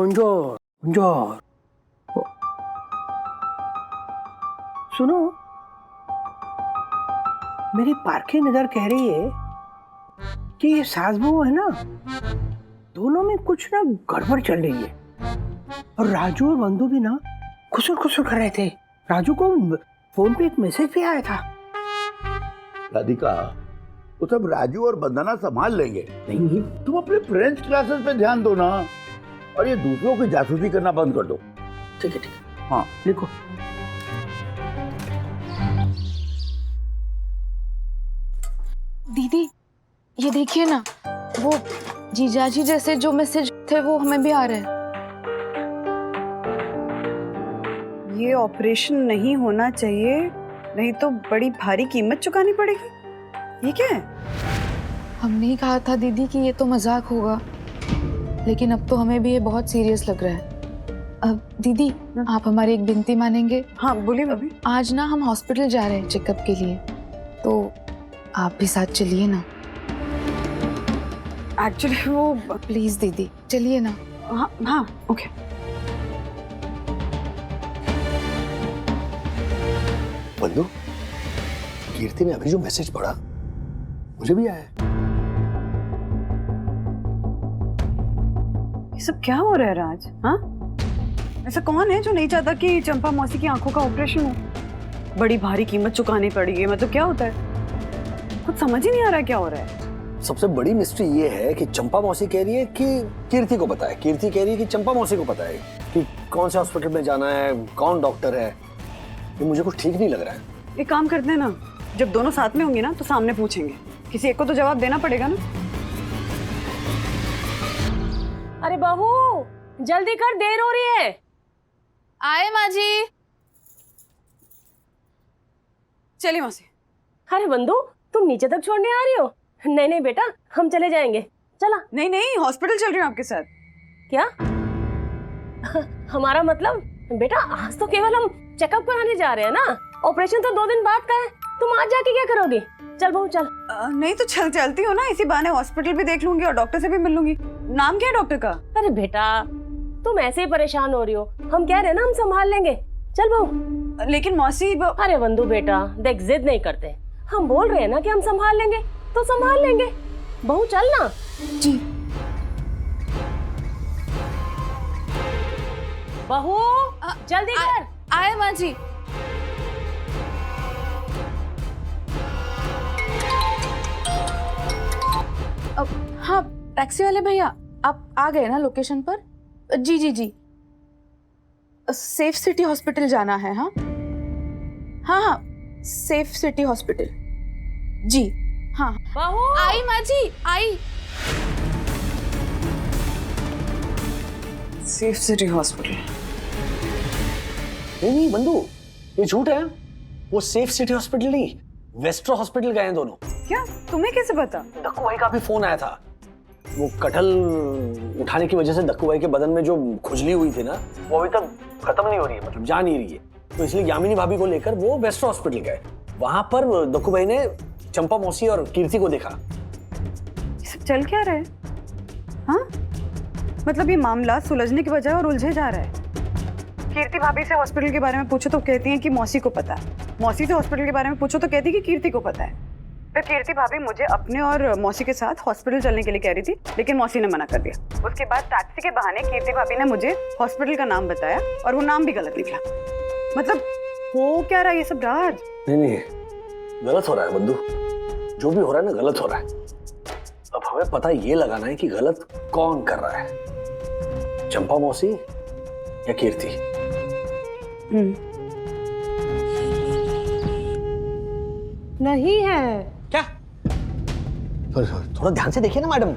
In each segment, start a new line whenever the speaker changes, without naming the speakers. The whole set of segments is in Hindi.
bonjour, bonjour. सुनो, मेरी पारखी नजर कह रही है कि ये सास बहू है ना, दोनों में कुछ ना गड़बड़ चल रही है। और राजू और बंधु भी ना खुसर खुसर कर रहे थे। राजू को फोन पे एक मैसेज भी आया था।
राधिका, वो सब राजू और बंदना संभाल लेंगे।
नहीं,
तुम अपने फ्रेंच क्लासेस पे ध्यान दो ना, और ये दूसरों की जासूसी करना बंद कर दो।
ठीक है ठीक है,
हाँ
लिखो।
दीदी ये देखिए ना, वो जीजाजी जैसे जो मैसेज थे वो हमें भी आ रहे हैं।
ये ऑपरेशन नहीं होना चाहिए, नहीं तो बड़ी भारी कीमत चुकानी पड़ेगी। ये क्या है?
हमने ही कहा था दीदी कि ये तो मजाक होगा, लेकिन अब तो हमें भी ये बहुत सीरियस लग रहा है। अब दीदी आप हमारी एक विनती मानेंगे?
हाँ बोलिए भाभी।
आज ना हम हॉस्पिटल जा रहे हैं चेकअप के लिए, तो आप भी साथ चलिए ना।
एक्चुअली वो
प्लीज दीदी चलिए ना।
हाँ हाँ ओके।
बंधु, कीर्ति ने अभी जो मैसेज पढ़ा मुझे भी आया।
ये सब क्या हो रहा है राज? हाँ, ऐसा कौन है जो नहीं चाहता कि चंपा मौसी की आंखों का ऑपरेशन हो? बड़ी भारी कीमत चुकानी पड़ेगी, मतलब क्या होता है? कुछ समझ ही नहीं आ रहा है क्या हो रहा है।
सबसे बड़ी मिस्ट्री ये है कि चंपा मौसी कह रही है कि कीर्ति को पता है, कीर्ति कह रही है कि चंपा मौसी को पता है कि कौन से हॉस्पिटल में जाना है, कौन डॉक्टर है। ये मुझे कुछ ठीक नहीं लग रहा है।
एक काम करते हैं ना, जब दोनों साथ में होंगे ना तो सामने पूछेंगे, किसी एक को तो जवाब देना पड़ेगा ना।
अरे बहू जल्दी कर, देर हो रही है।
आए माँ जी।
चलिए मौसी।
अरे बंधु तुम नीचे तक छोड़ने आ रही हो? नहीं नहीं बेटा, हम चले जाएंगे। चला।
नहीं नहीं, हॉस्पिटल चल रही हूँ आपके साथ।
क्या? हमारा मतलब बेटा, आज तो केवल हम चेकअप कराने जा रहे हैं ना, ऑपरेशन तो 2 दिन बाद का है। तुम आज जाके क्या करोगी? चल बहू चल।
नहीं तो चलती हो ना, इसी बहाने हॉस्पिटल भी देख लूंगी और डॉक्टर से भी मिल लूंगी। नाम क्या है डॉक्टर का?
अरे बेटा तुम ऐसे ही परेशान हो रही हो, हम कह रहे हैं ना हम संभाल लेंगे। चल बहू।
लेकिन मौसी
अरे बंधु बेटा देख, जिद नहीं करते, हम बोल रहे हैं ना कि हम संभाल लेंगे तो संभाल लेंगे। बहू चल ना।
जी
बहू जल्दी कर।
आए माँ जी। हाँ टैक्सी वाले भैया आप आ गए ना लोकेशन पर? जी जी जी, सेफ सिटी हॉस्पिटल जाना है। हाँ हाँ हाँ, सेफ सिटी हॉस्पिटल। जी हाँ।
बहू
आई माँ जी आई।
Safe city hospital.
नहीं बंधु, ये झूठ है। वो सेफ सिटी हॉस्पिटल नहीं, वेस्ट्रो हॉस्पिटल गए हैं दोनों।
क्या? तुम्हें कैसे पता?
दक्कू भाई का भी फोन आया था। वो कटहल उठाने की वजह से दक्कू भाई के बदन में जो खुजली हुई थी ना, वो अभी तक खत्म नहीं हो रही है, मतलब जा नहीं रही है। तो इसलिए यामिनी भाभी को लेकर वो वेस्ट्रो हॉस्पिटल गए। वहां पर दक्कू भाई ने चंपा मौसी और कीर्ति को देखा।
ये सब चल क्या रहा है? हाँ, मतलब ये मामला सुलझने के बजाय और उलझे जा रहा है। कीर्ति भाभी से हॉस्पिटल के बारे में पूछो तो कहती हैं कि मौसी को पता है, मौसी से हॉस्पिटल के बारे में पूछो तो कहती है कि कीर्ति को पता है। फिर कीर्ति भाभी मुझे अपने और मौसी के साथ हॉस्पिटल चलने के लिए कह रही थी, लेकिन मौसी ने मना कर दिया। उसके बाद टैक्सी के बहाने कीर्ति भाभी ने मुझे हॉस्पिटल का नाम बताया और वो नाम भी गलत निकला। मतलब हो क्या रहा है ये सब राज?
नहीं, गलत हो रहा है बंधु, जो भी हो रहा है ना गलत हो रहा है। अब हमें पता ये लगाना है कि गलत कौन कर रहा है, चंपा मौसी या कीर्ति।
नहीं है।
क्या? थोड़ा ध्यान से देखिए ना मैडम।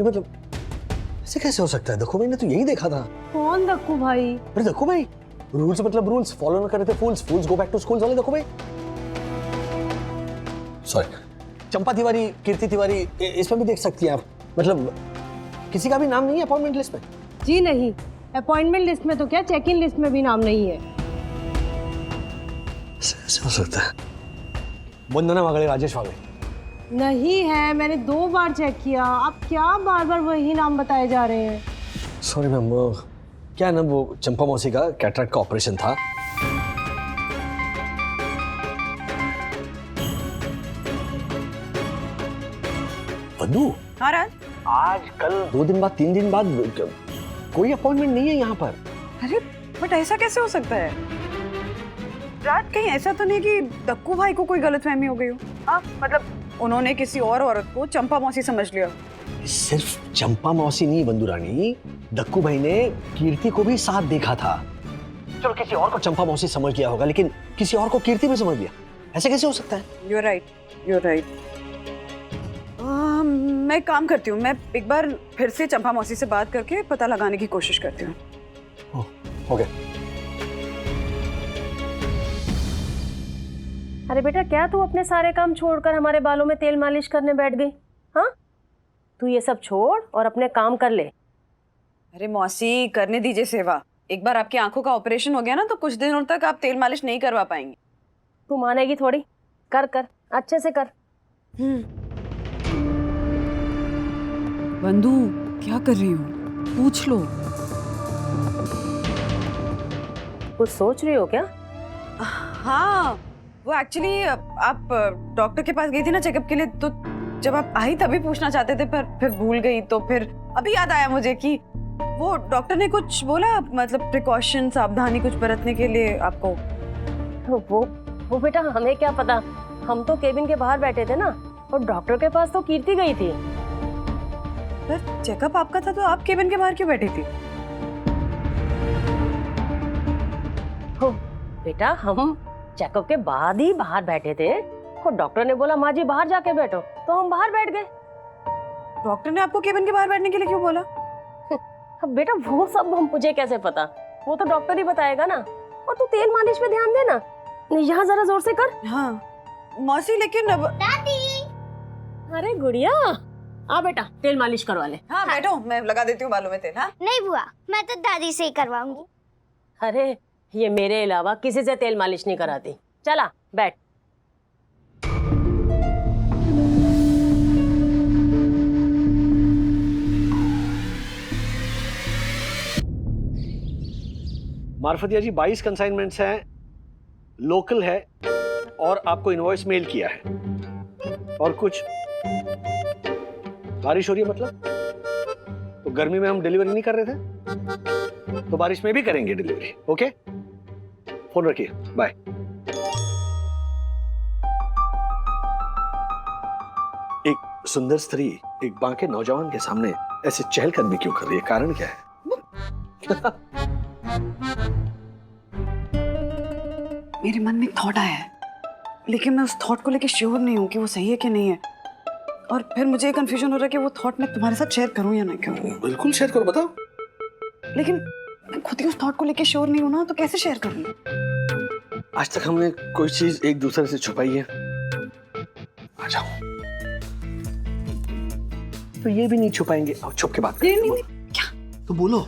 मतलब ऐसे कैसे हो सकता है? दक्कू भाई ने तो यही देखा था।
कौन दक्कू भाई?
अरे दक्कू भाई, रूल्स मतलब रूल्स फॉलो ना करे थे फूल्स गो बैक टू स्कूल वाले दक्कू भाई। सॉरी, चंपा तिवारी, कीर्ति तिवारी, इसमें भी देख सकती हैं आप। मतलब किसी का भी नाम नहीं है अपॉइंटमेंट लिस्ट में?
जी नहीं, अपॉइंटमेंट लिस्ट में तो क्या, चेक इन लिस्ट में भी नाम नहीं है।
ऐसे हो सकता है। वंदना वागळे, राजेश वागळे,
नहीं है, मैंने 2 बार चेक किया। आप क्या बार बार वही नाम बताए जा रहे हैं?
सॉरी मैम, क्या ना वो चंपा मौसी का कैटरेक्ट का ऑपरेशन था। वंदू,
हाँ राज।
आज कल 2 दिन बाद 3 दिन बाद कोई अपॉइंटमेंट नहीं है यहाँ पर।
अरे बट ऐसा कैसे हो सकता है राज? कहीं ऐसा तो नहीं कि दक्कू भाई को कोई गलतफहमी हो गई हो? हाँ मतलब उन्होंने किसी और औरत को चंपा मौसी समझ लिया।
सिर्फ चंपा मौसी नहीं बंधु रानी, दक्कू भाई ने कीर्ति को भी साथ देखा था। चलो किसी और को चंपा मौसी समझ लिया होगा, लेकिन किसी और को कीर्ति में समझ लिया, ऐसे कैसे हो सकता है?
You're right, you're right. मैं एक काम करती हूँ, मैं एक बार फिर से चंपा मौसी से बात करके पता लगाने की कोशिश करती हूँ।
ओके।
अरे बेटा, क्या तू अपने सारे काम छोड़कर हमारे बालों में तेल मालिश करने बैठ गई? हाँ, तू ये सब छोड़ और अपने काम कर ले।
अरे मौसी, करने दीजिए सेवा। एक बार आपकी आंखों का ऑपरेशन हो गया ना, तो कुछ दिनों तक आप तेल मालिश नहीं करवा पाएंगे।
तू मानेगी थोड़ी? कर कर, अच्छे से कर।
बंधु, क्या कर रही हो? पूछ लो।
कुछ सोच रही हो क्या?
हाँ, वो एक्चुअली आप डॉक्टर के पास गई थी ना चेकअप के लिए, तो जब आप आई तभी पूछना चाहते थे, पर फिर भूल गई। तो फिर अभी याद आया मुझे कि वो डॉक्टर ने कुछ बोला, मतलब प्रिकॉशन, सावधानी कुछ बरतने के लिए आपको।
वो बेटा हमें क्या पता, हम तो केबिन के बाहर बैठे थे ना, और डॉक्टर के पास तो कीर्ति गई थी।
पर चेकअप आपका था तो आप केबिन के बाहर क्यों बैठी थी?
हो बेटा, हम चेकअप के बाद ही बाहर बैठे थे, और डॉक्टर ने बोला माँ जी बाहर जाके बैठो, तो हम बाहर बैठ गए।
डॉक्टर ने आपको केबिन के बाहर बैठने के लिए क्यों बोला?
अब बेटा वो सब मुझे कैसे पता, वो तो डॉक्टर ही बताएगा ना। और तू तेल मालिश पे ध्यान देना, यहाँ जरा जोर से कर।
हाँ मौसी, लेकिन अब
अरे गुड़िया, आ बेटा तेल मालिश करवा ले।
हाँ बैठो, मैं लगा देती हूँ बालों में तेल। हाँ
नहीं बुआ, मैं तो दादी से ही करवाऊंगी।
अरे ये मेरे अलावा किसी से तेल मालिश नहीं कराती। चला बैठ।
मार्फतिया जी 22 कंसाइनमेंट्स हैं, लोकल है, और आपको इनवॉइस मेल किया है। और कुछ बारिश हो रही है, मतलब तो गर्मी में हम डिलीवरी नहीं कर रहे थे, तो बारिश में भी करेंगे डिलीवरी। ओके, फोन रखिए, बाय। एक सुंदर स्त्री एक बांके नौजवान के सामने ऐसे चहलकदमी क्यों कर रही है? कारण क्या है?
मेरे मन में एक थॉट आया है, लेकिन मैं उस थॉट को लेके श्योर नहीं हूँ कि वो सही है कि नहीं है। और फिर मुझे कंफ्यूजन हो रहा है कि वो थॉट मैं तुम्हारे साथ शेयर करूँ या ना करूँ।
बिल्कुल शेयर करो, बताओ।
लेकिन मैं खुद ही उस थॉट को लेके श्योर नहीं हूँ ना, तो कैसे शेयर करूँ?
आज तक हमने कोई चीज एक दूसरे से छुपाई है? आ जाओ, तो ये भी नहीं छुपाएंगे। अब छुप के बात
नहीं,
करें।
क्या?
तो बोलो।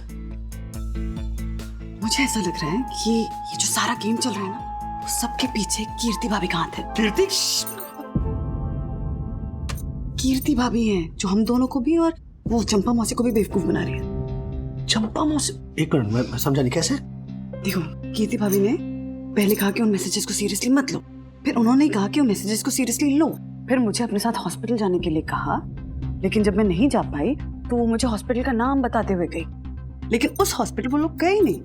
मुझे ऐसा लग रहा है कि ये जो सारा गेम चल रहा है ना, वो सबके पीछे कीर्ति भाभी का हाथ है।
कीर्ति?
कीर्ति भाभी हैं जो हम दोनों को भी और वो चंपा मौसी को भी बेवकूफ बना रही है।
चंपा मौसी? एक मिनट, मैं समझा नहीं, कैसे?
देखो, कीर्ति भाभी ने पहले कहा कि उन मैसेजेस को सीरियसली मत लो, फिर उन्होंने कहा कि उन मैसेजेस को सीरियसली लो, फिर मुझे अपने साथ हॉस्पिटल जाने के लिए कहा, लेकिन जब मैं नहीं जा पाई तो वो मुझे हॉस्पिटल का नाम बताते हुए गई। लेकिन उस हॉस्पिटल वो लोग गए नहीं,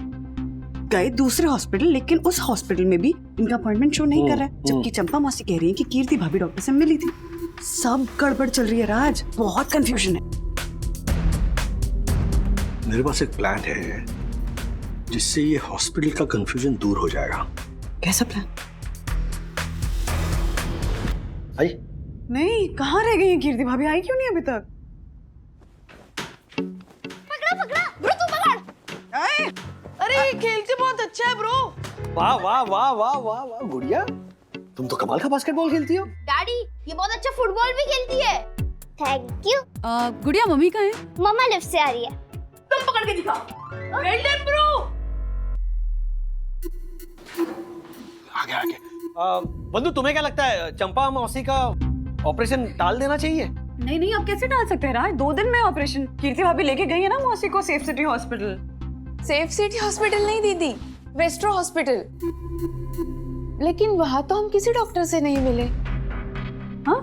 गए दूसरे हॉस्पिटल, लेकिन उस हॉस्पिटल में भी इनका अपॉइंटमेंट शो नहीं कर रहा है, जबकि चंपा मौसी कह रही है कि कीर्ति भाभी डॉक्टर से मिली थी। सब गड़बड़ चल रही है राज, बहुत कंफ्यूजन है।
मेरे पास एक प्लान है जिससे ये हॉस्पिटल का कंफ्यूजन दूर हो जाएगा।
कैसा प्लान?
आई?
नहीं, कहाँ रह गई है कीर्ति भाभी? आई क्यों नहीं अभी तक?
पकड़ा पकड़ा ब्रो, तू पकड़।
आए?
अरे ये खेलते बहुत अच्छा है ब्रो।
वाह वाह वाह वाह वाह वाह गुड़िया, तुम तो कमाल का बास्केटबॉल खेलती हो।
डैडी ये बहुत अच्छा फुटबॉल भी खेलती है। Thank you.
गुड़िया मम्मी कहाँ है?
मम्मा लिफ्ट से आ रही है।
तुम पकड़ के दिखाओ। Well done bro.
आगे आगे। बंधु, तुम्हें क्या लगता है चंपा मौसी का ऑपरेशन टाल देना चाहिए।
नहीं नहीं, आप कैसे टाल सकते हैं राज? 2 दिन में ऑपरेशन। कीर्ति भाभी लेके गई है ना मौसी को safe city hospital.
Safe city hospital नहीं दीदी, वेस्ट्रो हॉस्पिटल। लेकिन वहां तो हम किसी डॉक्टर से नहीं मिले।
हाँ,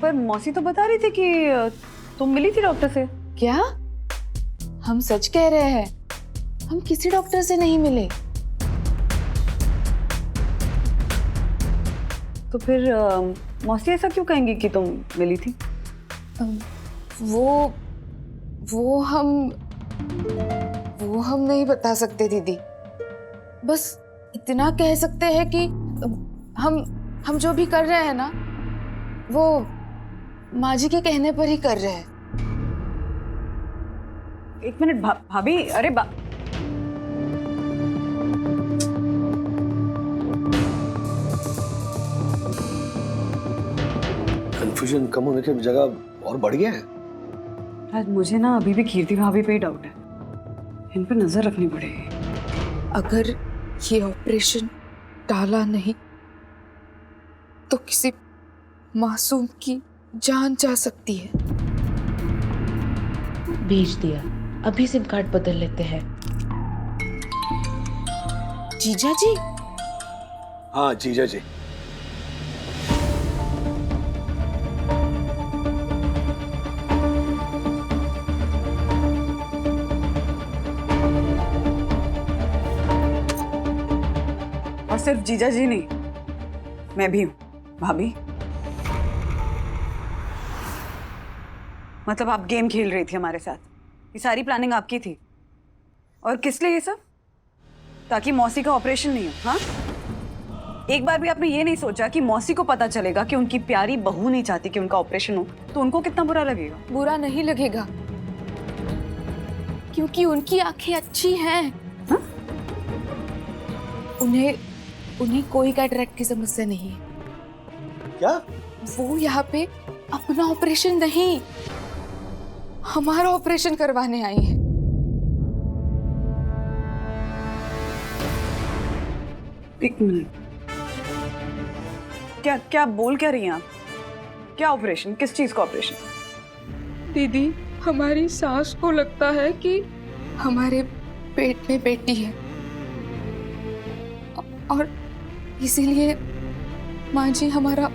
पर मौसी तो बता रही थी कि तुम मिली थी डॉक्टर से।
क्या? हम सच कह रहे हैं, हम किसी डॉक्टर से नहीं मिले।
तो फिर मौसी ऐसा क्यों कहेंगी कि तुम मिली थी?
वो हम नहीं बता सकते दीदी। बस इतना कह सकते हैं कि हम जो भी कर रहे हैं ना, वो माँ जी के कहने पर ही कर रहे हैं।
1 मिनट भाभी, अरे
कंफ्यूजन कम होने की जगह और बढ़ गया है।
आज मुझे ना अभी भी कीर्ति भाभी पे ही डाउट है। इन पर नजर रखनी पड़ेगी।
अगर ये ऑपरेशन टाला नहीं तो किसी मासूम की जान जा सकती है।
भेज दिया, अभी सिम कार्ड बदल लेते हैं।
जीजा जी?
हाँ जीजा जी।
और सिर्फ जीजा जी नहीं, मैं भी हूँ भाभी। मतलब आप गेम खेल रही थी हमारे साथ। ये सारी प्लानिंग आपकी थी। और किस लिए ये सब? ताकि मौसी का ऑपरेशन नहीं हो। हाँ, एक बार भी आपने ये नहीं सोचा कि मौसी को पता चलेगा कि उनकी प्यारी बहू नहीं चाहती कि उनका ऑपरेशन हो, तो उनको कितना बुरा लगेगा?
बुरा नहीं लगेगा, क्योंकि उनकी आंखें अच्छी हैं।
हाँ?
उन्हें कोई कैटरेक्ट की समस्या नहीं है।
क्या?
वो यहाँ पे अपना ऑपरेशन नहीं, हमारा ऑपरेशन करवाने आई है।
एक मिनट, क्या बोल क्या रही हैं आप? क्या ऑपरेशन? किस चीज का ऑपरेशन?
दीदी, हमारी सास को लगता है कि हमारे पेट में बेटी है और इसीलिए माँ जी हमारा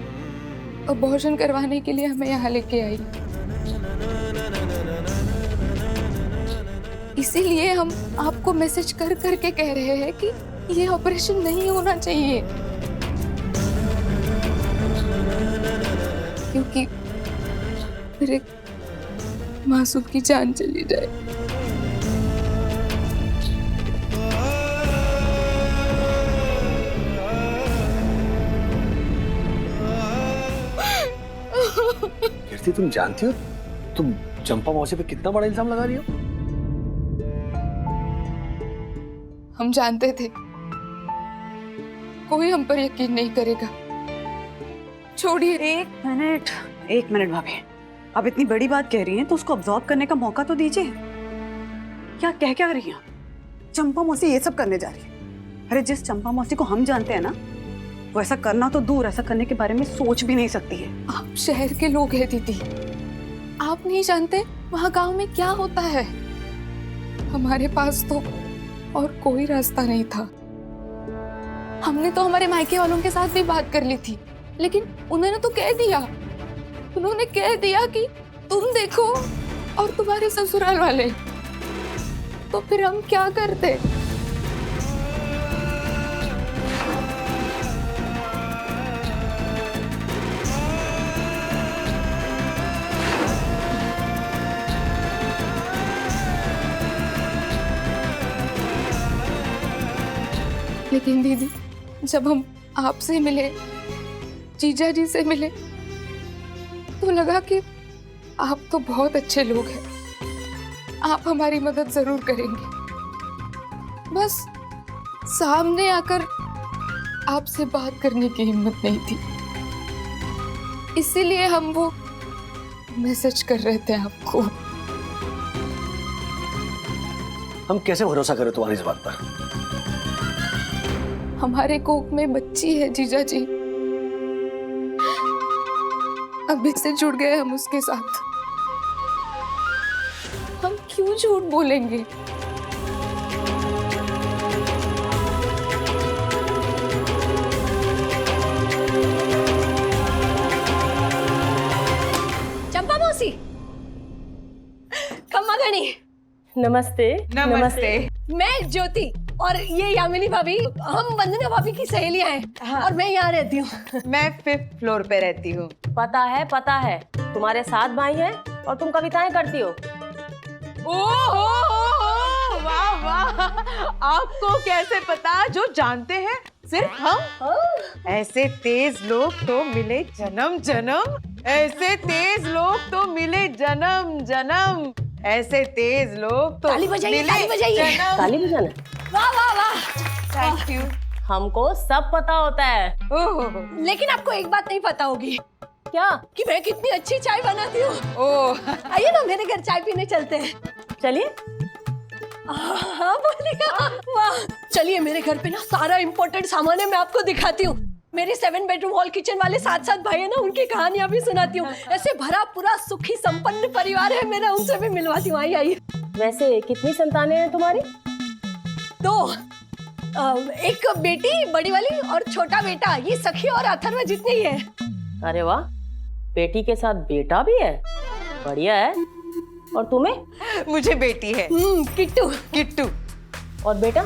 अबॉर्शन करवाने के लिए हमें यहाँ लेके आई। इसीलिए हम आपको मैसेज कर करके कह रहे हैं कि ये ऑपरेशन नहीं होना चाहिए, क्योंकि फिर एक मासूम की जान चली जाए।
कीर्ति, तुम जानती हो तुम चंपा मौसी पे कितना बड़ा इल्जाम लगा रही हो?
हम जानते थे कोई हम पर यकीन नहीं करेगा। छोड़िए।
एक मिनट भाभी, आप इतनी बड़ी बात कह रही हैं तो उसको अब्सॉर्ब करने का मौका तो दीजिए। क्या रही हैं? चंपा मौसी ये सब करने जा रही है। अरे जिस चंपा मौसी को हम जानते हैं ना, वो ऐसा करना तो दूर, ऐसा करने के बारे में सोच भी नहीं सकती है।
आप शहर के लोग हैं दीदी, आप नहीं जानते वहाँ गांव में क्या होता है। हमारे पास तो और कोई रास्ता नहीं था। हमने तो हमारे मायके वालों के साथ भी बात कर ली थी, लेकिन उन्होंने तो कह दिया, उन्होंने कह दिया कि तुम देखो और तुम्हारे ससुराल वाले। तो फिर हम क्या करते? लेकिन दीदी, जब हम आपसे मिले, जीजा जी से मिले, तो लगा कि आप तो बहुत अच्छे लोग हैं, आप हमारी मदद जरूर करेंगे। बस सामने आकर आपसे बात करने की हिम्मत नहीं थी, इसीलिए हम वो मैसेज कर रहे थे आपको।
हम कैसे भरोसा करें तुम्हारी इस बात पर?
हमारे कोख में बच्ची है जीजा जी, अभी से जुड़ गए हम उसके साथ। हम क्यों झूठ बोलेंगे?
चंपा मौसी, खम्मा गणी,
नमस्ते।
नमस्ते।
मैं ज्योति और ये यामिनी भाभी, हम वंदना भाभी की सहेलियां हैं। और मैं यहाँ रहती हूँ।
मैं 5th फ्लोर पे रहती हूँ।
पता है तुम्हारे 7 भाई हैं और तुम कविताएं करती हो।
ओहो, वाह वाह, आपको कैसे पता? जो जानते हैं सिर्फ हम। ऐसे तेज लोग तो मिले जन्म जन्म, ऐसे तेज लोग तो मिले जन्म जन्म, ऐसे तेज लोग तो
ताली बजाइए,
मिले
ताली बजाइए।
जन्म।
ताली बजाना?
वाह वाह वाह।
Thank you.
हमको सब पता होता है।
ओहो,
लेकिन आपको एक बात नहीं पता होगी
क्या?
कि मैं कितनी अच्छी चाय बनाती हूँ।
ओह,
आइए ना मेरे घर चाय पीने चलते हैं।
चलिए।
हाँ बोलिए। वाह, चलिए मेरे घर पे ना सारा इम्पोर्टेंट सामान है, मैं आपको दिखाती हूँ। मेरे 7 बेडरूम हॉल किचन वाले 7 भाई है ना, उनकी कहानियां भी सुनाती हूँ। ऐसे भरा पूरा सुखी संपन्न परिवार है मेरा, उनसे भी मिलवाती हूँ। आइए।
वैसे कितनी संतानें हैं तुम्हारी?
2, एक बेटी बड़ी वाली और छोटा बेटा, ये सखी और अथर्व जितने ही है।
अरे वाह, बेटी के साथ बेटा भी है, बढ़िया है। और तुम्हें?
मुझे बेटी है,
किट्टू।
किट्टू।
और बेटा?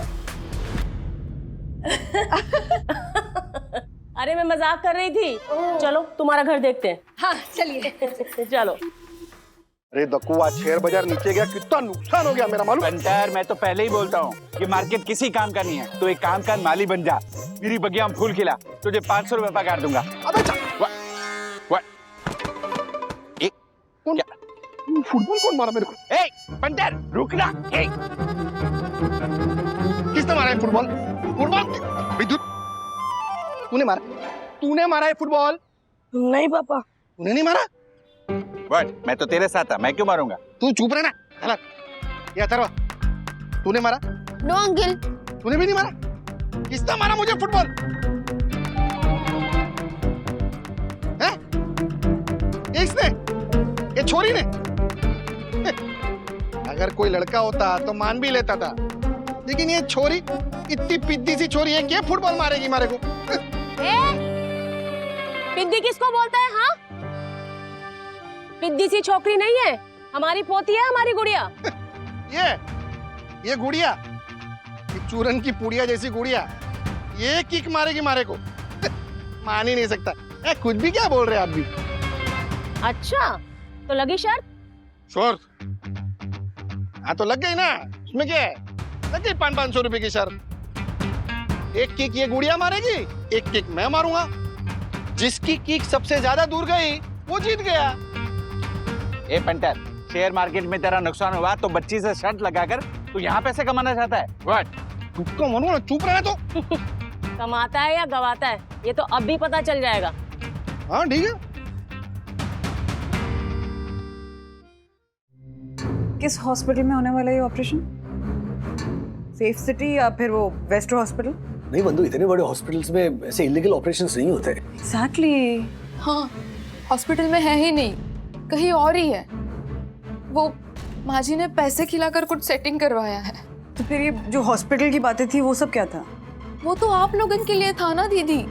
अरे मैं मजाक कर रही थी। चलो तुम्हारा घर देखते हैं।
हाँ चलिए।
चलो।
अरे दकुआ, शेयर बाजार नीचे गया, कितना नुकसान हो गया मेरा मालूम?
पंटर, मैं तो पहले ही बोलता हूँ कि मार्केट किसी काम का नहीं है। तो एक काम कर, माली बन जा, मेरी बगिया में फूल खिला, तुझे 500 रुपए पगार दूंगा।
अबे फुटबॉल कौन मारा मेरे को?
ए पंटर, रुकना।
किसने मारा है फुटबॉल? फुटबॉल विद्युत तूने मारा? तूने मारा है फुटबॉल?
नहीं पापा।
तूने नहीं मारा?
बट मैं तो तेरे साथ था, मैं क्यों मारूंगा?
तू चुप रहना। हला ये अथर्वा, तूने मारा?
No uncle.
तूने भी नहीं मारा? किसने मारा मुझे फुटबॉल? हैं? इसने? ये छोरी ने? अगर कोई लड़का होता तो मान भी लेता था, लेकिन ये छोरी, इतनी पिद्दी सी छोरी है, क्या फुटबॉल मारेगी मारे को?
पिद्दी किसको बोलता है? हाँ, पिद्दी सी छोकरी नहीं है, हमारी पोती है, हमारी गुड़िया।
ये गुड़िया, ये चूरन की पुड़िया जैसी गुड़िया, ये किक मारेगी मारे को? मान ही नहीं सकता। कुछ भी क्या बोल रहे हैं आप भी?
अच्छा, तो लगी शर्त?
शर्त? हाँ तो लग गई ना, उसमें क्या है? लग गई 500 रुपए की शर्त। एक किक ये गुड़िया मारेगी, एक किक मैं मारूंगा। जिसकी किक सबसे ज्यादा दूर गई वो जीत गया।
ए पंटर, शेयर मार्केट में तेरा नुकसान हुआ तो बच्ची से शर्त लगाकर तू यहाँ पैसे कमाना चाहता है? व्हाट?
तुमको मानो ना, चुप रहे तो।
कमाता है या गवाता है, ये तो अब भी पता चल जाएगा।
हाँ ठीक है।
किस हॉस्पिटल में होने वाला है ये ऑपरेशन? सेफ सिटी या फिर वो वेस्ट हॉस्पिटल?
नहीं बंधु, इतने बड़े हॉस्पिटल्स में ऐसे इलीगल ऑपरेशंस नहीं होते।
एग्जैक्टली।
हाँ, हॉस्पिटल में है ही नहीं, कहीं और ही है। वो माजी ने पैसे खिलाकर कुछ सेटिंग करवाया है।
तो फिर ये जो हॉस्पिटल की बातें थी वो सब क्या था?
वो तो आप लोगों के लिए था ना दीदी,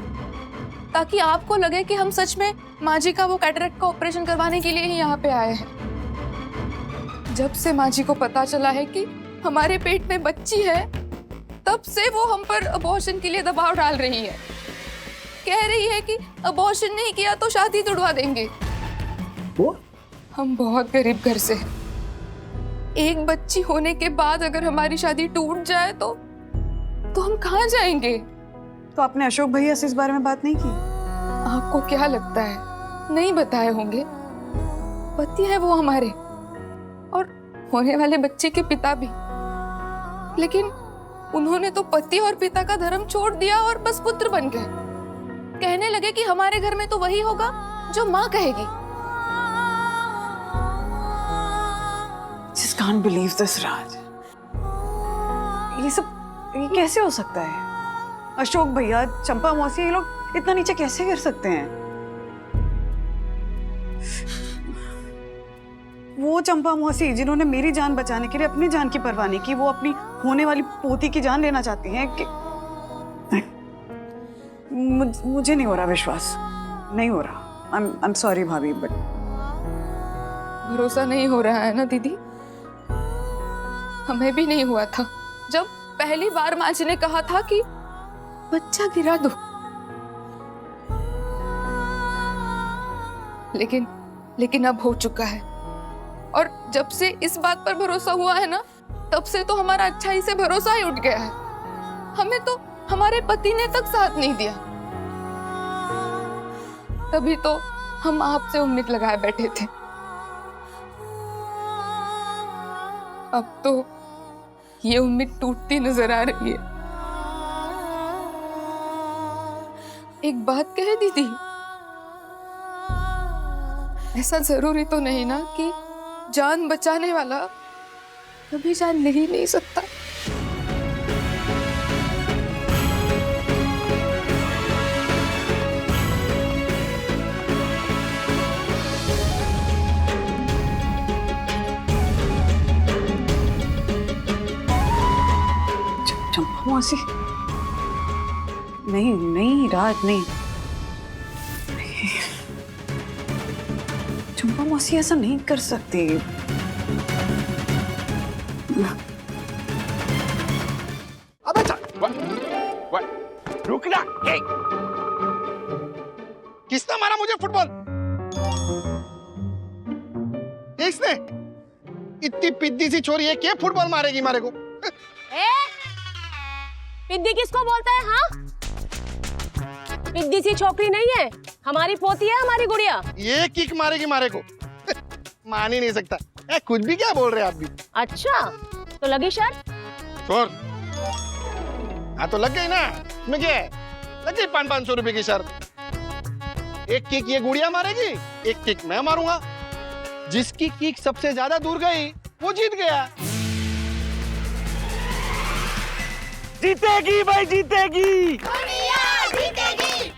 ताकि आपको लगे कि हम सच में माजी का वो कैटरेक्ट का ऑपरेशन करवाने के लिए ही यहाँ पे आए हैं। जब से माजी को पता चला है कि हमारे पेट में बच्ची है, तब से वो हम पर अबॉर्शन के लिए दबाव डाल रही है। कह रही है कि अबॉर्शन नहीं किया तो शादी तुड़वा देंगे।
वो?
हम बहुत गरीब घर से, एक बच्ची होने के बाद अगर हमारी शादी टूट जाए तो हम कहाँ जाएंगे?
तो आपने अशोक भैया से इस बारे में बात नहीं की?
आपको क्या लगता है नहीं बताए होंगे? पति है वो हमारे, और होने वाले बच्चे के पिता भी। लेकिन उन्होंने तो पति और पिता का धर्म छोड़ दिया और बस पुत्र बन गए। कहने लगे कि हमारे घर में तो वही होगा जो माँ कहेगी।
Just can't believe this, राज। ये कैसे हो सकता है? अशोक भैया, चंपा मौसी, ये लोग इतना नीचे कैसे गिर सकते हैं? वो चंपा मौसी जिन्होंने मेरी जान बचाने के लिए अपनी जान की परवाह नहीं की, वो अपनी होने वाली पोती की जान लेना चाहती हैं कि मुझे नहीं हो रहा विश्वास, नहीं हो रहा। आई एम सॉरी भाभी, बट
भरोसा नहीं हो रहा है ना दीदी? हमें भी नहीं हुआ था जब पहली बार माँ जी ने कहा था कि बच्चा गिरा दो, लेकिन अब हो चुका है। और जब से इस बात पर भरोसा हुआ है ना, तब से तो हमारा अच्छाई से भरोसा ही उठ गया है। हमें तो हमारे पति ने तक साथ नहीं दिया, तभी तो हम आपसे उम्मीद लगाए बैठे थे। अब तो ये उम्मीद टूटती नजर आ रही है। एक बात कहे दीदी, ऐसा जरूरी तो नहीं ना कि जान बचाने वाला कभी जान ले ही नहीं सकता।
चंपा मौसी, नहीं नहीं राज, नहीं चंपा मौसी ऐसा नहीं कर सकती।
अबे चल,
रुक ना। ए,
किसने मारा मुझे फुटबॉल? किसने? इतनी पिद्दी सी छोरी है, क्या फुटबॉल मारेगी मारे को?
पिद्दी किसको बोलता है? हाँ, पिद्दी सी छोकरी नहीं है, हमारी पोती है, हमारी गुड़िया।
ये किक मारेगी मारे को? मान ही नहीं सकता। कुछ भी क्या बोल रहे आप भी?
अच्छा, तो लगी शर्त?
छोड़। हाँ तो लग गई ना, इसमें क्या है? लग गई 500 रुपए की शर्त। एक किक ये गुड़िया मारेगी, एक किक मैं मारूंगा। जिसकी किक सबसे ज्यादा दूर गई वो जीत गया।
जीतेगी भाई, जीतेगी,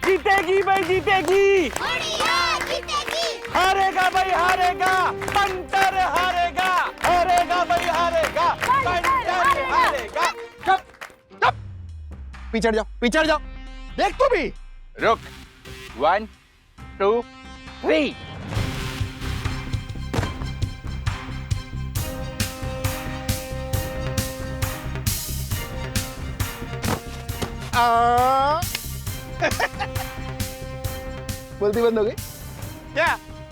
जीतेगी भाई, जीतेगी, हारेगा भाई, हारेगा, पंटर हारेगा, हारेगा भाई, हारेगा, पंटर हारेगा।
चुप चुप, पीछे जाओ, पीछे जाओ, देख तू भी।
रुक, 1 2 3।
बोलती बंद हो गई क्या?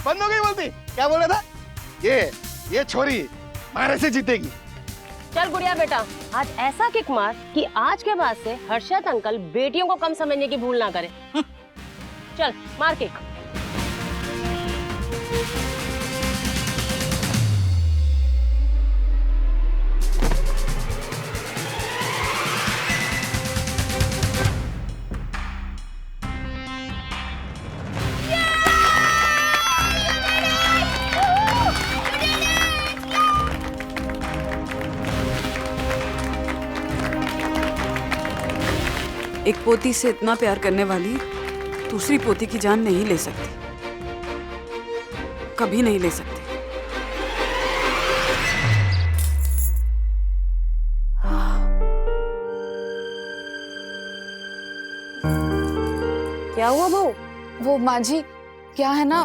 बंद हो गई बोलती? क्या बोल रहा था? ये छोरी मारे से जीतेगी।
चल गुड़िया बेटा, आज ऐसा किक मार कि आज के बाद से हर्षद अंकल बेटियों को कम समझने की भूल ना करे। चल मार किक।
एक पोती से इतना प्यार करने वाली दूसरी पोती की जान नहीं ले सकती, कभी नहीं ले सकती।
क्या हुआ बहू?
वो माँ जी, क्या है ना,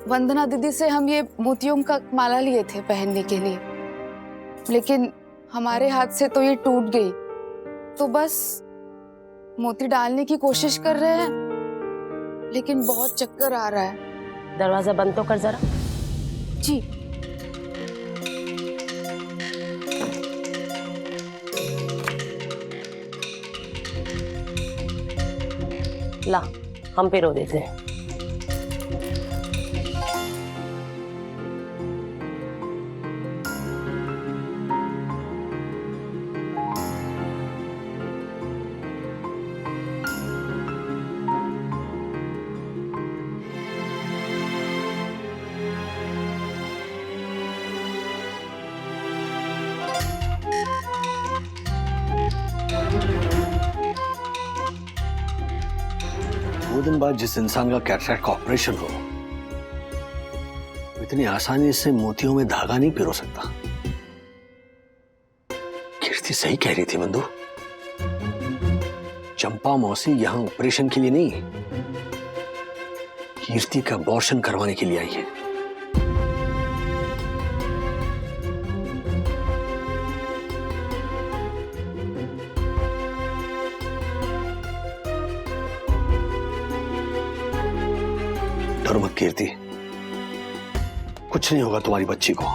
वंदना दीदी से हम ये मोतियों का माला लिए थे पहनने के लिए, लेकिन हमारे हाथ से तो ये टूट गई, तो बस मोती डालने की कोशिश कर रहे हैं, लेकिन बहुत चक्कर आ रहा है।
दरवाजा बंद तो कर जरा।
जी।
ला, हम पे रो देते हैं।
दो दिन बाद जिस इंसान का कैटरैक्ट का ऑपरेशन हो, इतनी आसानी से मोतियों में धागा नहीं पिरो सकता। कीर्ति सही कह रही थी बंधु। चंपा मौसी यहां ऑपरेशन के लिए नहीं है, कीर्ति का अबॉर्शन करवाने के लिए आई है। डरो मत कीर्ति, कुछ नहीं होगा तुम्हारी बच्ची को।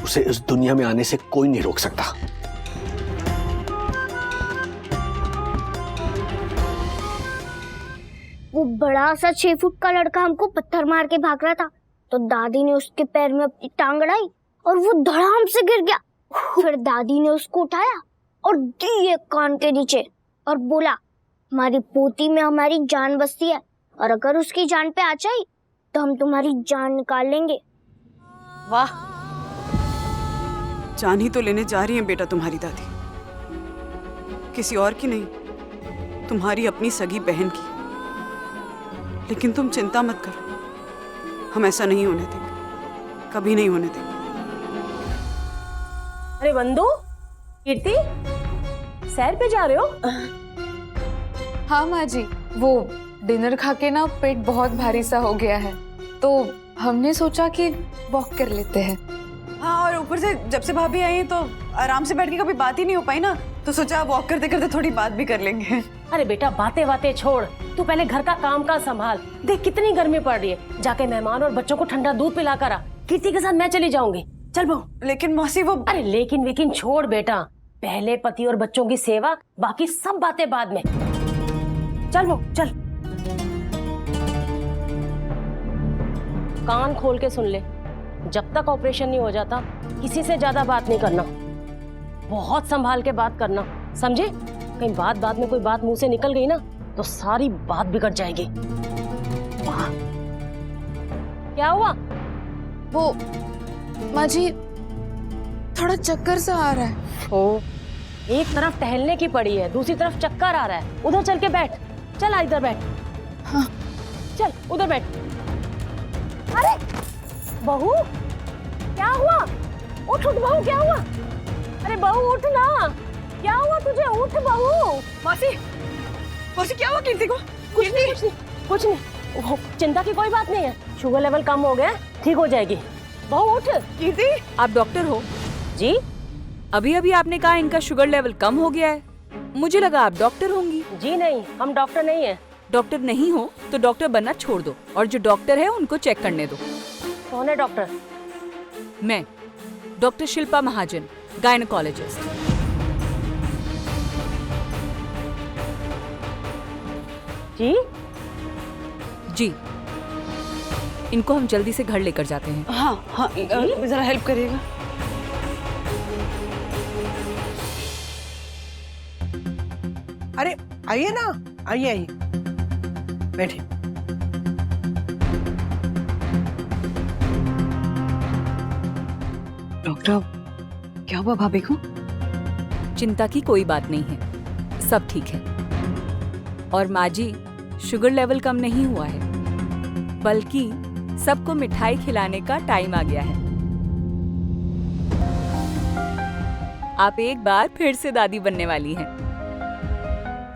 उसे इस दुनिया में आने से कोई नहीं रोक सकता।
वो बड़ा सा 6 फुट का लड़का हमको पत्थर मार के भाग रहा था, तो दादी ने उसके पैर में अपनी टांग अड़ाई और वो धड़ाम से गिर गया। फिर दादी ने उसको उठाया और दी एक कान के नीचे और बोला, हमारी पोती में हमारी जान बसती है और अगर उसकी जान पे आ जाए तो हम तुम्हारी जान निकाल लेंगे।
वाह, जान ही तो लेने जा रही है बेटा तुम्हारी दादी, किसी और की नहीं, तुम्हारी अपनी सगी बहन की। लेकिन तुम चिंता मत करो, हम ऐसा नहीं होने देंगे, कभी नहीं होने देंगे।
अरे बंधु, कीर्ति, सैर पे जा रहे हो?
हाँ माँ जी, वो डिनर खा के ना पेट बहुत भारी सा हो गया है, तो हमने सोचा कि वॉक कर लेते हैं।
हाँ, और ऊपर से जब से भाभी आई हैं तो आराम से बैठ के कभी बात ही नहीं हो पाई ना, तो सोचा वॉक करते करते थोड़ी बात भी कर लेंगे।
अरे बेटा, बातें बातें छोड़, तू पहले घर का काम का संभाल। देख कितनी गर्मी पड़ रही है, जाके मेहमान और बच्चों को ठंडा दूध पिला कर आ। कीर्ति के साथ मैं चली जाऊंगी। चल बहू।
लेकिन मौसी वो,
अरे लेकिन वेकिन छोड़ बेटा, पहले पति और बच्चों की सेवा, बाकी सब बातें बाद में। चल बहू चल। कान खोल के सुन ले, जब तक ऑपरेशन नहीं हो जाता किसी से ज्यादा बात नहीं करना, बहुत संभाल के बात करना, समझे? कहीं बात में कोई बात मुंह से निकल गई ना तो सारी बात बिगड़ जाएगी। क्या हुआ?
वो माँ जी, थोड़ा चक्कर सा आ रहा है।
ओ, एक तरफ टहलने की पड़ी है, दूसरी तरफ चक्कर आ रहा है। उधर चल के बैठ। चल आ, इधर बैठ।
हाँ।
चल उधर बैठ। अरे बहू, क्या हुआ? उठ उठ बहू, क्या हुआ? अरे बहू उठ ना, क्या हुआ तुझे? उठ बहू।
मौसी, मौसी क्या हुआ कीर्ति को?
कुछ नहीं। ओह, चिंता की कोई बात नहीं है, शुगर लेवल कम हो गया, ठीक हो जाएगी। बहू उठ।
कीर्ति,
आप डॉक्टर हो?
जी।
अभी आपने कहा इनका शुगर लेवल कम हो गया है, मुझे लगा आप डॉक्टर होंगी।
जी नहीं, हम डॉक्टर नहीं है।
डॉक्टर नहीं हो तो डॉक्टर बनना छोड़ दो और जो डॉक्टर है उनको चेक करने दो।
कौन है डॉक्टर?
मैं डॉक्टर शिल्पा महाजन, गायनेकोलॉजिस्ट।
जी
जी, इनको हम जल्दी से घर लेकर जाते हैं।
हाँ हाँ, जरा हेल्प करिएगा।
अरे आइए ना, आइए बैठिए।
डॉक्टर, क्या हुआ भाभी को?
चिंता की कोई बात नहीं है, सब ठीक है। और माँ जी, शुगर लेवल कम नहीं हुआ है, बल्कि सबको मिठाई खिलाने का टाइम आ गया है। आप एक बार फिर से दादी बनने वाली हैं।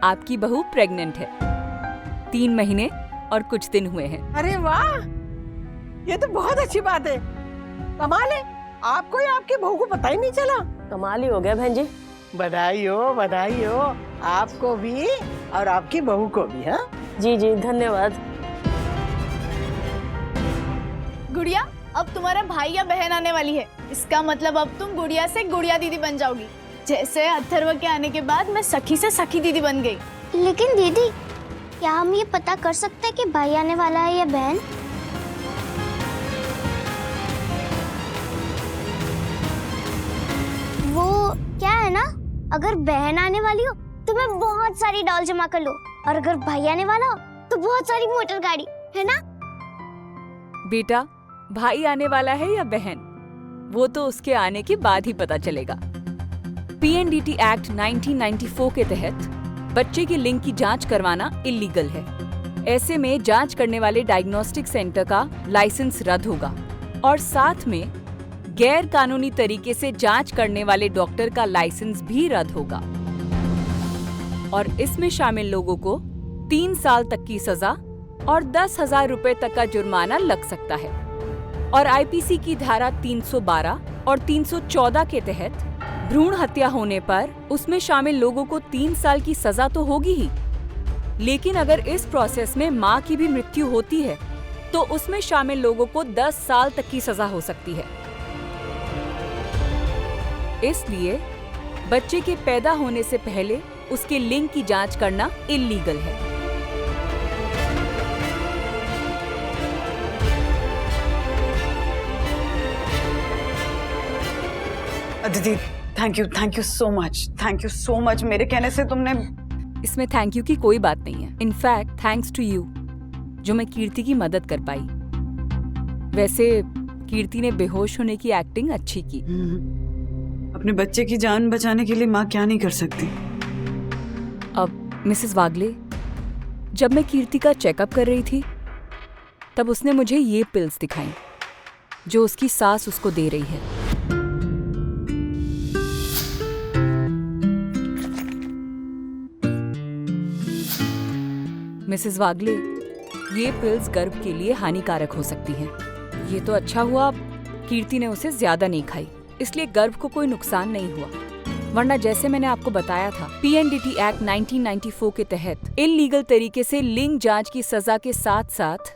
आपकी बहू प्रेग्नेंट है, 3 महीने और कुछ दिन हुए हैं।
अरे वाह, ये तो बहुत अच्छी बात है। कमाल है, आपको या आपके बहू को पता ही नहीं चला।
कमाल ही हो गया बहन जी।
बधाई हो आपको भी और आपकी बहू को भी। हाँ
जी जी, धन्यवाद।
गुड़िया, अब तुम्हारा भाई या बहन आने वाली है, इसका मतलब अब तुम गुड़िया से गुड़िया दीदी बन जाओगी, जैसे अथर्व के आने के बाद मैं सखी से सखी दीदी बन गई।
लेकिन दीदी, क्या हम ये पता कर सकते हैं कि भाई आने वाला है या बहन? वो क्या है ना, अगर बहन आने वाली हो तो मैं बहुत सारी डॉल जमा कर लो, और अगर भाई आने वाला हो तो बहुत सारी मोटर गाड़ी, है ना?
बेटा, भाई आने वाला है या बहन, वो तो उसके आने के बाद ही पता चलेगा। PNDT एक्ट 1994 के तहत बच्चे के लिंग की जांच करवाना इलीगल है। ऐसे में जांच करने वाले डायग्नोस्टिक सेंटर का लाइसेंस रद्द होगा और साथ में गैर कानूनी तरीके से जांच करने वाले डॉक्टर का लाइसेंस भी रद्द होगा और इसमें शामिल लोगों को 3 साल तक की सजा और 10,000 रुपए तक का जुर्माना लग सकता है। और आईपीसी की धारा 312 और 314 के तहत भ्रूण हत्या होने पर उसमें शामिल लोगों को 3 साल की सजा तो होगी ही, लेकिन अगर इस प्रोसेस में मां की भी मृत्यु होती है तो उसमें शामिल लोगों को 10 साल तक की सजा हो सकती है। इसलिए बच्चे के पैदा होने से पहले उसके लिंग की जांच करना इल्लीगल है।
Aditi, thank you so much. मेरे कहने से तुमने।
इसमें थैंक यू की कोई बात नहीं है। इनफैक्ट थैंक्स टू यू जो मैं कीर्ति की मदद कर पाई। वैसे कीर्ति ने बेहोश होने की एक्टिंग अच्छी की।
अपने बच्चे की जान बचाने के लिए माँ क्या नहीं कर सकती।
अब मिसेस वागले, जब मैं कीर्ति का चेकअप कर रही थी तब उसने मुझे ये पिल्स दिखाई जो उसकी सास उसको दे रही है। मिसेस वागले, ये पिल्स गर्भ के लिए हानिकारक हो सकती हैं। ये तो अच्छा हुआ कीर्ति ने उसे ज्यादा नहीं खाई, इसलिए गर्भ को कोई नुकसान नहीं हुआ, वरना जैसे मैंने आपको बताया था PNDT एक्ट 1994 के तहत इल्लीगल तरीके से लिंग जांच की सजा के साथ साथ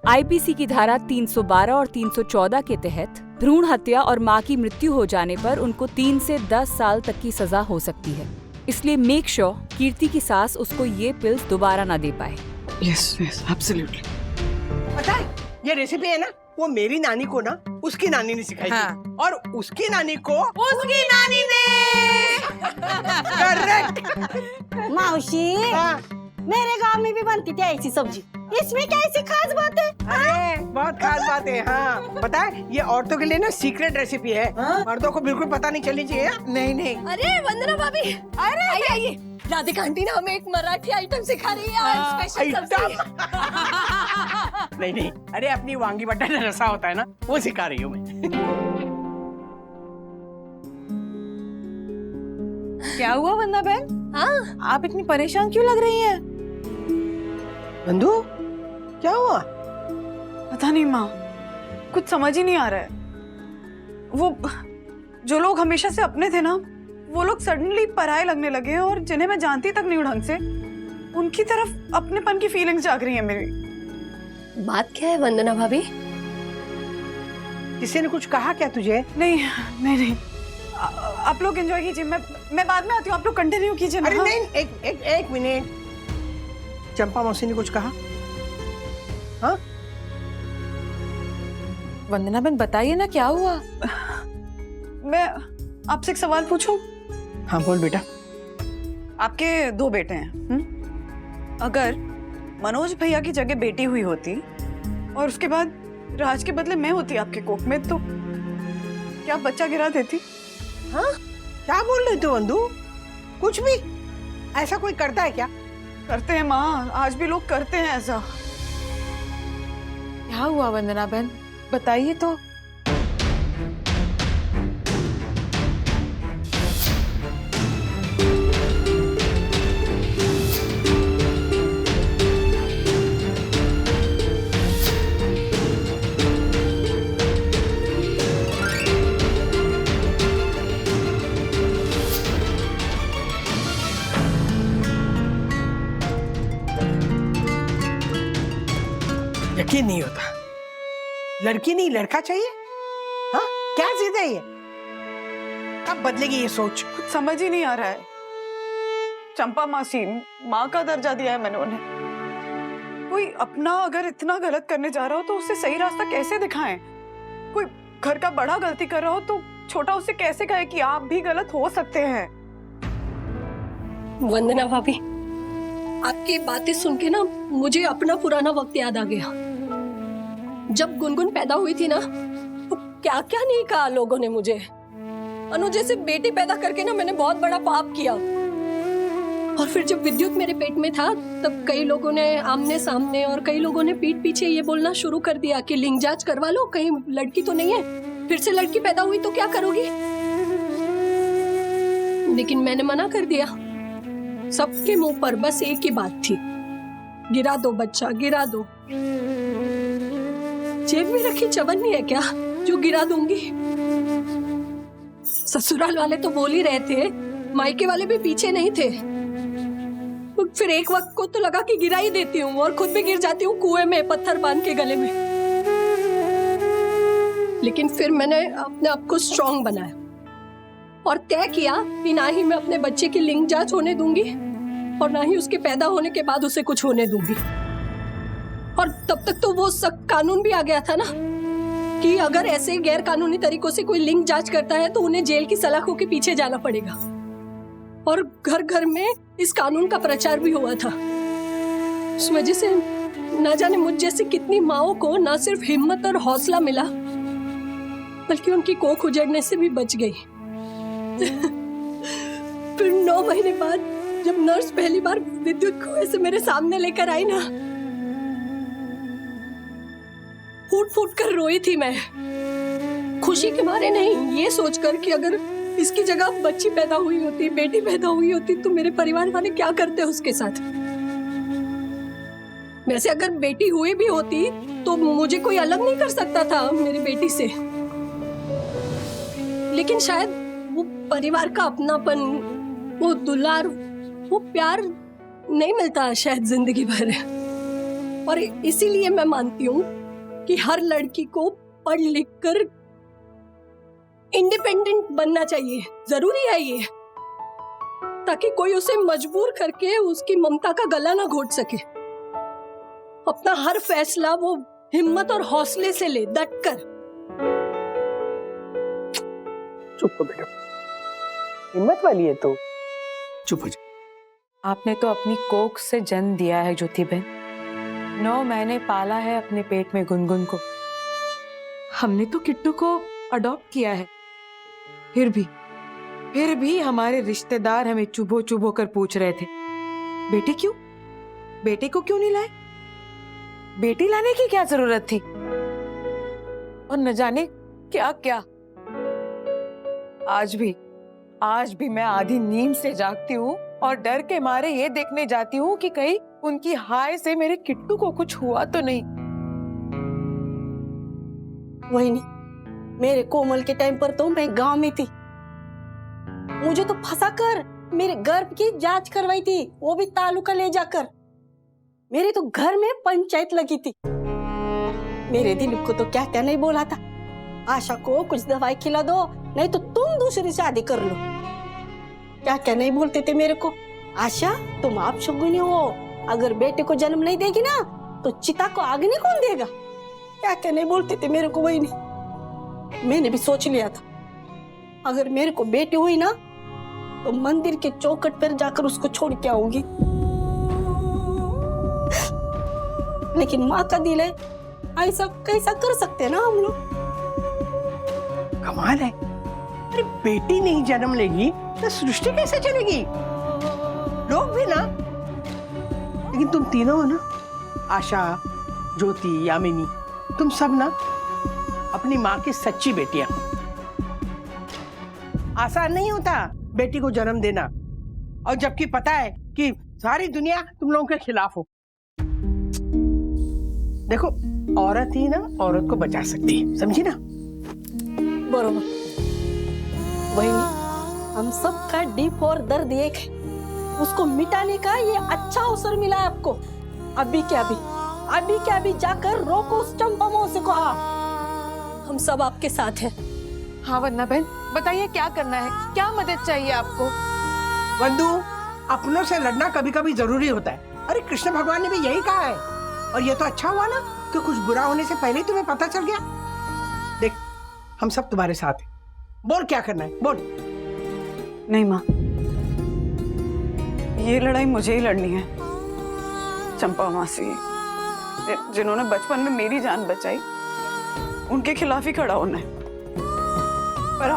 IPC की धारा 312 और 314 के तहत भ्रूण हत्या और मां की मृत्यु हो जाने पर उनको 3 से 10 साल तक की सजा हो सकती है। इसलिए मेक श्योर कीर्ति की सास उसको ये पिल्स दोबारा ना दे पाए।
Yes absolutely.
पता है ये रेसिपी है ना, वो मेरी नानी को ना उसकी नानी ने सिखाई थी और उसकी नानी को उसकी नानी ने। करेक्ट
मौसी, मेरे गांव में भी बनती थी ऐसी सब्जी, इसमें क्या ऐसी खास बात है?
अरे बहुत खास बात है। हाँ पता है ये औरतों के लिए ना सीक्रेट रेसिपी है, मर्दों को बिल्कुल पता नहीं चलनी चाहिए। नहीं।
अरे वंदना भाभी, अरे आइए, राधिका आंटी ना हमें एक मराठी आइटम सिखा रही है आज, स्पेशल सब्जी।
नहीं, अरे अपनी वांगी बटाटा रसा होता है ना, वो सिखा रही हूँ मैं।
क्या हुआ वंदना बहन?
हाँ,
आप इतनी परेशान क्यों लग रही हैं?
बंधु क्या हुआ?
पता नहीं माँ, कुछ समझ ही नहीं आ रहा है। वो जो लोग हमेशा से अपने थे ना, वो लोग सडनली पराये लगने लगे हैं और जिन्हें मैं जानती तक नहीं हूँ ढंग से, उनकी तरफ अपनेपन की फीलिंग्स जाग रही है मेरी।
बात क्या है वंदना भाभी?
किसी ने कुछ कहा क्या तुझे?
नहीं। आप लोग एंजॉय कीजिए, मैं बाद में आती हूँ, आप लोग कंटिन्यू कीजिए।
अरे नहीं, एक मिनट। चंपा मौसी ने कुछ कहा? हाँ
वंदना बहन बताइए ना क्या हुआ। मैं आपसे एक सवाल पूछूं?
हाँ बोल बेटा।
आपके 2 बेटे हैं, अगर मनोज भैया की जगह बेटी हुई होती और उसके बाद राज के बदले मैं होती आपके कोख में, तो क्या आप बच्चा गिरा देती?
हाँ क्या बोल रही तू बंधु? कुछ भी ऐसा कोई करता है क्या?
करते हैं माँ, आज भी लोग करते हैं ऐसा।
क्या हुआ वंदना बहन, बताइए तो।
यकीन नहीं होता, लड़की नहीं लड़का चाहिए। हाँ क्या जिद है ये? कब बदलेगी ये सोच?
कुछ समझ ही नहीं आ रहा है। चंपा मासी, माँ का दर्जा दिया है मैंने उन्हें। कोई अपना अगर इतना गलत करने जा रहा हो तो उसे सही रास्ता कैसे दिखाएं? कोई घर का बड़ा गलती कर रहा हो तो छोटा उसे कैसे कहे कि आप भी गलत हो सकते हैं?
वंदना भाभी, आपकी बातें सुन के ना मुझे अपना पुराना वक्त याद आ गया। जब गुनगुन पैदा हुई थी ना, तो क्या क्या नहीं कहा लोगों ने मुझे। अनु जैसे बेटी पैदा करके ना मैंने बहुत बड़ा पाप किया। और फिर जब विद्युत मेरे पेट में था तब कई लोगों ने आमने सामने और कई लोगों ने पीठ पीछे ये बोलना शुरू कर दिया कि लिंग जांच करवा लो, कहीं लड़की तो नहीं है, फिर से लड़की पैदा हुई तो क्या करोगी। लेकिन मैंने मना कर दिया। सबके मुंह पर बस एक ही बात थी, गिरा दो बच्चा, गिरा दो। जेब में रखी चवन्नी है क्या जो गिरा दूंगी। ससुराल वाले तो बोल ही रहे थे, मायके वाले भी पीछे नहीं थे। फिर एक वक्त को तो लगा कि गिरा ही देती हूँ और खुद भी गिर जाती हूँ कुएं में पत्थर बांध के गले में। लेकिन फिर मैंने अपने आप को स्ट्रांग बनाया और तय किया कि ना ही मैं अपने बच्चे की लिंग जांच होने दूंगी और ना ही उसके पैदा होने के बाद उसे कुछ होने दूंगी। और तब तक तो वो सख्त कानून भी आ गया था ना कि अगर ऐसे गैर कानूनी तरीकों से कोई लिंग जांच करता है तो उन्हें जेल की सलाखों के पीछे जाना पड़ेगा। और घर घर में इस कानून का प्रचार भी हुआ था। उस वजह से ना जाने मुझ जैसी कितनी माओं को ना सिर्फ हिम्मत और हौसला मिला बल्कि उनकी कोख उजड़ने से भी बच गई। फिर 9 महीने बाद जब नर्स पहली बार विद्युत कुएं से मेरे सामने लेकर आई ना, फूट फूट कर रोई थी मैं, खुशी के मारे नहीं, ये सोचकर कि अगर इसकी जगह बच्ची पैदा हुई होती, बेटी पैदा हुई होती तो मेरे परिवार वाले क्या करते उसके साथ। वैसे अगर बेटी हुई भी होती तो मुझे कोई अलग नहीं कर सकता था मेरी बेटी से, लेकिन शायद वो परिवार का अपनापन, वो दुलार, वो प्यार नहीं मिलता शायद जिंदगी भर। और इसीलिए मैं मानती हूँ कि हर लड़की को पढ़ लिख कर इंडिपेंडेंट बनना चाहिए, जरूरी है ये, ताकि कोई उसे मजबूर करके उसकी ममता का गला ना घोट सके। अपना हर फैसला वो हिम्मत और हौसले से ले, डट कर।
चुप हो बेटा, हिम्मत वाली है तो
चुप हो जा।
आपने तो अपनी कोख से जन्म दिया है ज्योति बहन, 9 महीने पाला है अपने पेट में गुनगुन को। हमने तो किट्टू को अडॉप्ट किया है, फिर भी हमारे रिश्तेदार हमें चुभो चुभो कर पूछ रहे थे, बेटी क्यों, बेटे को क्यों नहीं लाए, बेटी लाने की क्या जरूरत थी, और न जाने क्या क्या। आज भी मैं आधी नींद से जागती हूँ और डर के मारे ये देखने जाती हूँ कि कहीं उनकी हाय से मेरे किट्टू को कुछ हुआ तो नहीं।
वही नहीं, मेरे कोमल के टाइम पर तो मैं गांव में थी, मुझे तो फंसा कर मेरे गर्भ की जांच करवाई थी, वो भी तालुका ले जाकर। मेरे तो घर में पंचायत लगी थी। मेरे दिलीप को तो क्या क्या नहीं बोला था, आशा को कुछ दवाई खिला दो नहीं तो तुम दूसरी शादी कर लो। क्या क्या नहीं बोलते थे मेरे को, आशा तुम आप शगुनी हो, अगर बेटे को जन्म नहीं देगी ना तो चिता को अग्नि कौन देगा। क्या क्या नहीं बोलते थे मेरे को। वही नहीं, मैंने भी सोच लिया था अगर मेरे को बेटी हुई ना तो मंदिर के चौखट पर जाकर उसको छोड़ के आऊंगी। लेकिन माँ का दिल है, ऐसा कैसा कर सकते हैं ना हम लोग।
कमाल है, अरे बेटी नहीं जन्म लेगी तो सृष्टि कैसे चलेगी। लोग भी ना, लेकिन तुम तीनों हो ना, आशा, ज्योति, यामिनी, तुम सब ना अपनी माँ की सच्ची बेटियां। आसान नहीं होता बेटी को जन्म देना, और जबकि पता है कि सारी दुनिया तुम लोगों के खिलाफ हो। देखो, औरत ही ना औरत को बचा सकती है, समझी ना।
बरोबर, वही हम सब का डीप और दर्द एक है, उसको मिटाने का ये अच्छा अवसर मिला है आपको। अभी क्या भी जाकर रोको उस चंपा मौसी को। हम सब आपके साथ हैं।
हाँ वंदना बहन, बताइए क्या करना है, क्या मदद चाहिए आपको।
वंदू, अपनों से लड़ना कभी कभी जरूरी होता है। अरे कृष्ण भगवान ने भी यही कहा है, और ये तो अच्छा हुआ ना कि कुछ बुरा होने से पहले तुम्हें पता चल गया। देख, हम सब तुम्हारे साथ हैं, बोल क्या करना है, बोल।
नहीं माँ, ये लड़ाई मुझे ही लड़नी है। चंपा मासी जिन्होंने बचपन में मेरी जान बचाई, उनके खिलाफ ही खड़ा होना है। पर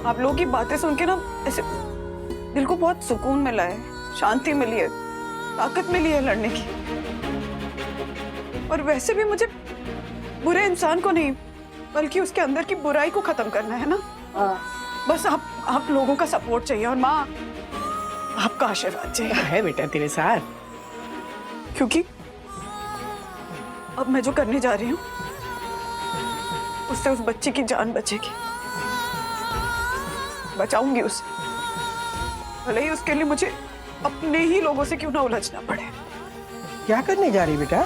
आप लोगों की बातें सुन के ना ऐसे दिल को बहुत सुकून मिला है, शांति मिली है, ताकत मिली है लड़ने की। और वैसे भी मुझे बुरे इंसान को नहीं बल्कि उसके अंदर की बुराई को खत्म करना है ना। बस आप लोगों का सपोर्ट चाहिए और माँ आपका आशीर्वाद चाहिए।
है बेटा तेरे साथ।
क्योंकि अब मैं जो करने जा रही हूँ उससे उस बच्ची की जान बचेगी, बचाऊंगी उसे, भले ही उसके लिए मुझे अपने ही लोगों से क्यों ना उलझना पड़े।
क्या करने जा रही बेटा?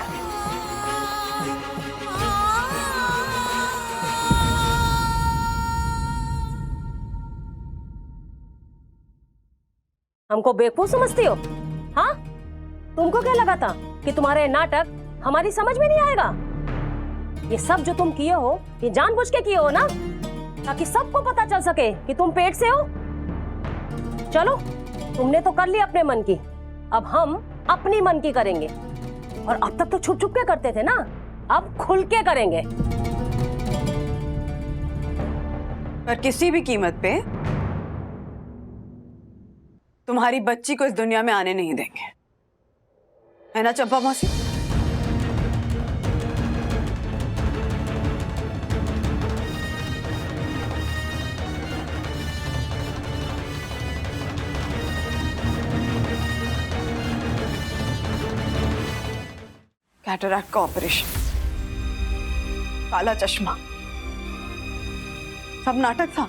हमको बेवकूफ समझती हो? हाँ, तुमको क्या लगा था कि तुम्हारे नाटक हमारी समझ में नहीं आएगा? ये सब जो तुम किए हो ये जानबूझ के किए हो ना, ताकि सबको पता चल सके कि तुम पेट से हो। चलो, तुमने तो कर ली अपने मन की, अब हम अपनी मन की करेंगे। और अब तक तो छुप छुप के करते थे ना, अब खुल के करेंगे।
पर किसी भी कीमत पे तुम्हारी बच्ची को इस दुनिया में आने नहीं देंगे, है ना चंपा मौसी? कैटरैक्ट का ऑपरेशन, काला चश्मा, सब नाटक था।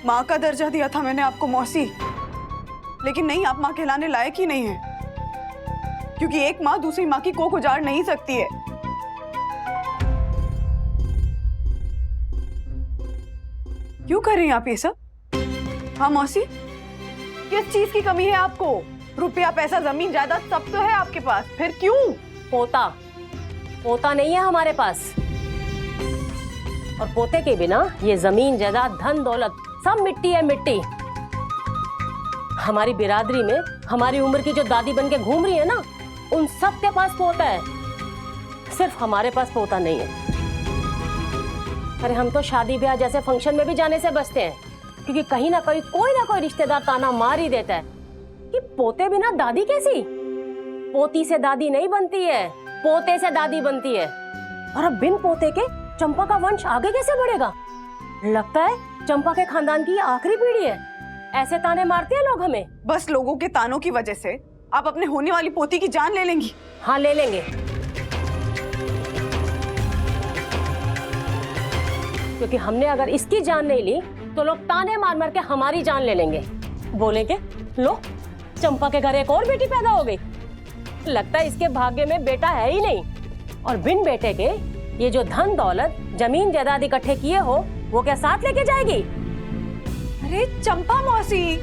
माँ का दर्जा दिया था मैंने आपको मौसी, लेकिन नहीं, आप माँ कहलाने लायक ही नहीं है, क्योंकि एक माँ दूसरी माँ की कोख उजाड़ नहीं सकती है। क्यों कर रही हैं आप ये सब? हाँ मौसी, किस चीज की कमी है आपको? रुपया, पैसा, जमीन, जायदाद सब तो है आपके पास, फिर क्यों?
पोता नहीं है हमारे पास, और पोते के बिना ये जमीन, जायदाद, धन दौलत सब मिट्टी है, मिट्टी। हमारी बिरादरी में हमारी उम्र की जो दादी बन के घूम रही है ना, उन सब के पास पोता है, सिर्फ हमारे पास पोता नहीं है। अरे हम तो शादी ब्याह जैसे फंक्शन में भी जाने से बचते हैं, क्योंकि कहीं ना कहीं कोई ना कोई रिश्तेदार ताना मार ही देता है कि पोते बिना दादी कैसी? पोती से दादी नहीं बनती है, पोते से दादी बनती है। और अब बिन पोते के चंपा का वंश आगे कैसे बढ़ेगा? लगता है चंपा के खानदान की आखिरी पीढ़ी है, ऐसे ताने मारते हैं लोग हमें।
बस लोगों के तानों की वजह से आप अपने होने वाली पोती की जान ले लेंगी?
हाँ, ले लेंगे, क्योंकि हमने अगर इसकी जान नहीं ली तो लोग ताने मार मार के हमारी जान ले लेंगे। बोलेंगे, लो चंपा के घर एक और बेटी पैदा हो गई, लगता है इसके भाग्य में बेटा है ही नहीं। और बिन बेटे के ये जो धन दौलत, जमीन जायदाद इकट्ठे किए हो, वो क्या साथ लेके जाएगी?
अरे चंपा मौसी,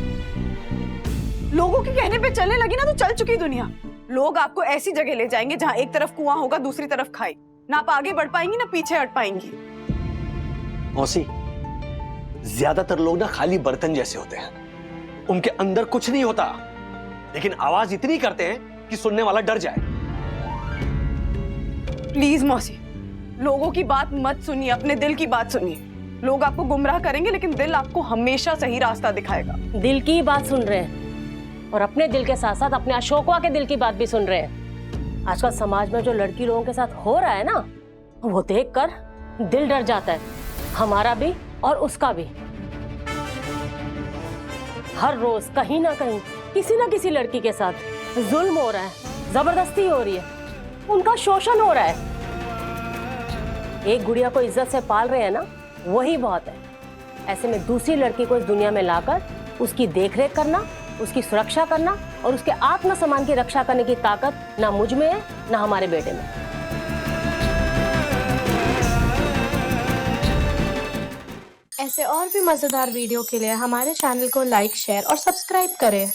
लोगों के कहने पे चलने लगी ना तो चल चुकी दुनिया। लोग आपको ऐसी जगह ले जाएंगे जहाँ एक तरफ कुआं होगा, दूसरी तरफ खाई। ना आप आगे बढ़ पाएंगी ना पीछे हट पाएंगी।
मौसी, ज्यादातर लोग ना खाली बर्तन जैसे होते हैं, उनके अंदर कुछ नहीं होता, लेकिन आवाज इतनी करते हैं कि सुनने वाला डर जाए।
प्लीज मौसी, लोगों की बात मत सुनिए, अपने दिल की बात सुनिए। लोग आपको गुमराह करेंगे लेकिन दिल आपको हमेशा सही रास्ता दिखाएगा।
दिल की बात सुन रहे हैं, और अपने दिल के साथ साथ अपने अशोकवा के दिल की बात भी सुन रहे हैं। आजकल समाज में जो लड़की लोगों के साथ हो रहा है ना, वो देखकर दिल डर जाता है, हमारा भी और उसका भी। हर रोज कहीं ना कहीं किसी ना किसी लड़की के साथ जुल्म हो रहा है, जबरदस्ती हो रही है, उनका शोषण हो रहा है। एक गुड़िया को इज्जत से पाल रहे हैं ना, वही बहुत है। ऐसे में दूसरी लड़की को इस दुनिया में लाकर उसकी देखरेख करना, उसकी सुरक्षा करना और उसके आत्मसम्मान की रक्षा करने की ताकत ना मुझ में है ना हमारे बेटे में।
ऐसे और भी मजेदार वीडियो के लिए हमारे चैनल को लाइक, शेयर और सब्सक्राइब करें।